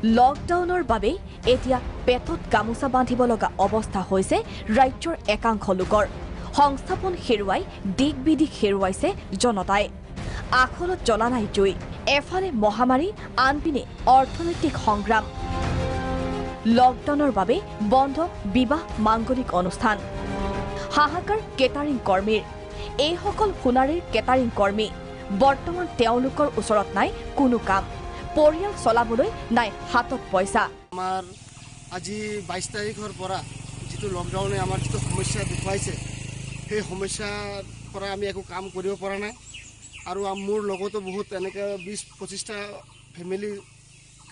লকডাউনৰ বাবে এতিয়া পেটত গামোচা বান্ধিব লগা অৱস্থা হৈছে ৰাজ্যৰ একাংশ লোকৰ। সংস্থাপন হেৰুৱাই দিক বিদিক হেৰুৱাইছে জনতাই। আখলত জ্বলা নাই জুই, এফালে মহামাৰী, আনপিনে অৰ্থনৈতিক সংগ্ৰাম। লকডাউনৰ বাবে বন্ধ বিবাহ মাংগলিক অনুষ্ঠান। হাহাকাৰ কেটাৰিং কৰ্মীৰ। এইসকল সোণাৰীৰ কেটাৰিং কৰ্মী। বৰ্তমান তেওঁলোকৰ ওচৰত নাই কোনো কাম। পৰিয়াল চলাবলৈ নাই হাতত পইচা। আমাৰ আজি 22 তাৰিখৰ পৰা যিটো লকডাউনে আমাৰ যিটো সমস্যা দেখুৱাইছে, সেই সমস্যাৰ পৰা আমি একো কাম কৰিব পৰা নাই। আৰু মোৰ লগতো বহুত এনেকৈ 20-25টা ফেমিলি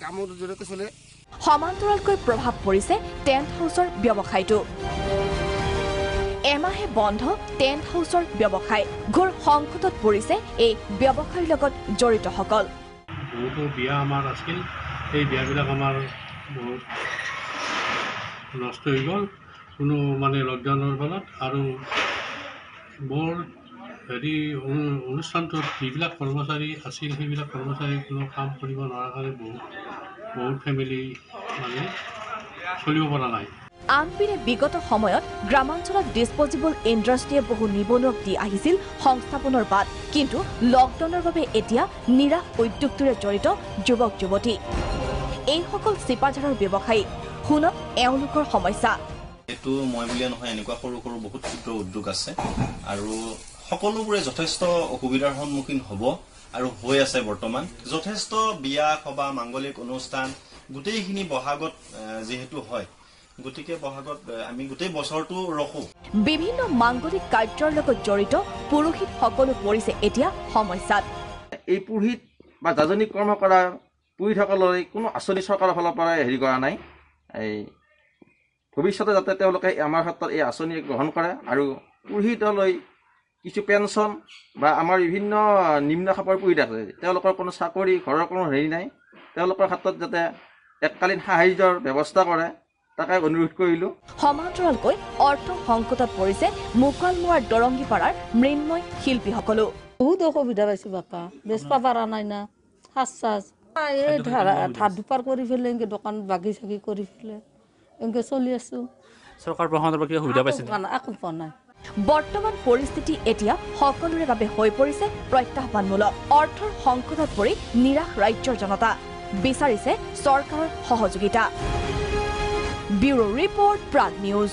কামৰ জৰিয়তে চলে। সমান্তৰালকৈ প্ৰভাৱ পৰিছে টেণ্ট হাউচৰ ব্যৱসায়টো। এমাহে বন্ধ টেণ্ট হাউচৰ ব্যৱসায়। ঘোৰ সংকটত পৰিছে এই ব্যৱসায়ৰ লগত জড়িতসকল। বহুতো বিয়া আমাৰ আছিল, সেই বিয়াবিলাক আমাৰ বহুত নষ্ট হৈ গ'ল কোনো লকডাউনৰ ফলত। আৰু বৰ অনুষ্ঠানটোত যিবিলাক কৰ্মচাৰী আছিল, সেইবিলাক কৰ্মচাৰী কোনো কাম কৰিব নোৱাৰাৰ কাৰণে বহুত ফেমিলি চলিব পৰা নাই। আনপিনে বিগত সময়ত গ্ৰামাঞ্চলত ডিছপ'জিবল ইণ্ডাষ্ট্ৰীয়ে বহু নিবনুৱাক দি আহিছিল সংস্থাপনৰ বাট। কিন্তু লকডাউনৰ বাবে এতিয়া নিৰাশ উদ্যোগটোৰে জড়িত যুৱক যুৱতী। এইসকল চিপাঝাৰৰ ব্যৱসায়ী। শুনক এওঁলোকৰ সমস্যা। এইটো মই বুলিয়ে নহয়, এনেকুৱা সৰু সৰু বহুত ক্ষুদ্ৰ উদ্যোগ আছে আৰু সকলোবোৰে যথেষ্ট অসুবিধাৰ সন্মুখীন হ'ব আৰু হৈ আছে বৰ্তমান। যথেষ্ট বিয়া সভা মাংগলিক অনুষ্ঠান গোটেইখিনি বহাগত যিহেতু হয়, গতিকে বহাগত আমি গোটেই বছৰটো ৰখো। বিভিন্ন মাংগলিক কাৰ্যৰ লগত জড়িত পুৰোহিত সকলো পৰিছে এতিয়া সমস্যাত। এই পুৰোহিত বা যাজনিক কৰ্ম কৰা পুৰোহিতসকললৈ কোনো আঁচনি চৰকাৰৰ ফালৰ পৰা কৰা নাই। এই ভৱিষ্যতে যাতে তেওঁলোকে আমাৰ ক্ষেত্ৰত এই আঁচনি গ্ৰহণ কৰে আৰু পুৰোহিতলৈ কিছু পেঞ্চন বা আমাৰ বিভিন্ন নিম্ন খাপৰ পুৰোহিত আছে, তেওঁলোকৰ কোনো চাকৰি ঘৰৰ কোনো নাই, তেওঁলোকৰ ক্ষেত্ৰত যাতে এককালীন সাহায্যৰ ব্যৱস্থা কৰে, তাকে অনুৰোধ কৰিলোঁ। সমান্তৰালকৈ অৰ্থ সংকটত পৰিছে মোকালমোৱাৰ দৰংগীপাৰাৰ মৃন্ময় শিল্পীসকলো। বহুত অসুবিধা পাইছো বাপা, বেচবা পাৰা নাই না, সাজ এই ধাৰ দুপাৰ কৰি ফেলে এনেকৈ দোকান বাগি চাগি কৰি ফেলে এনেকৈ চলি আছো। চৰকাৰ প্ৰশাসনৰ পৰা কিবা সুবিধা পাইছে? একো পোৱা নাই। বৰ্তমান পৰিস্থিতি এতিয়া সকলোৰে বাবে হৈ পৰিছে প্ৰত্যাহ্বানমূলক। অৰ্থৰ সংকটত পৰি নিৰাশ ৰাজ্যৰ জনতা বিচাৰিছে চৰকাৰৰ সহযোগিতা। Bureau report, Prag news.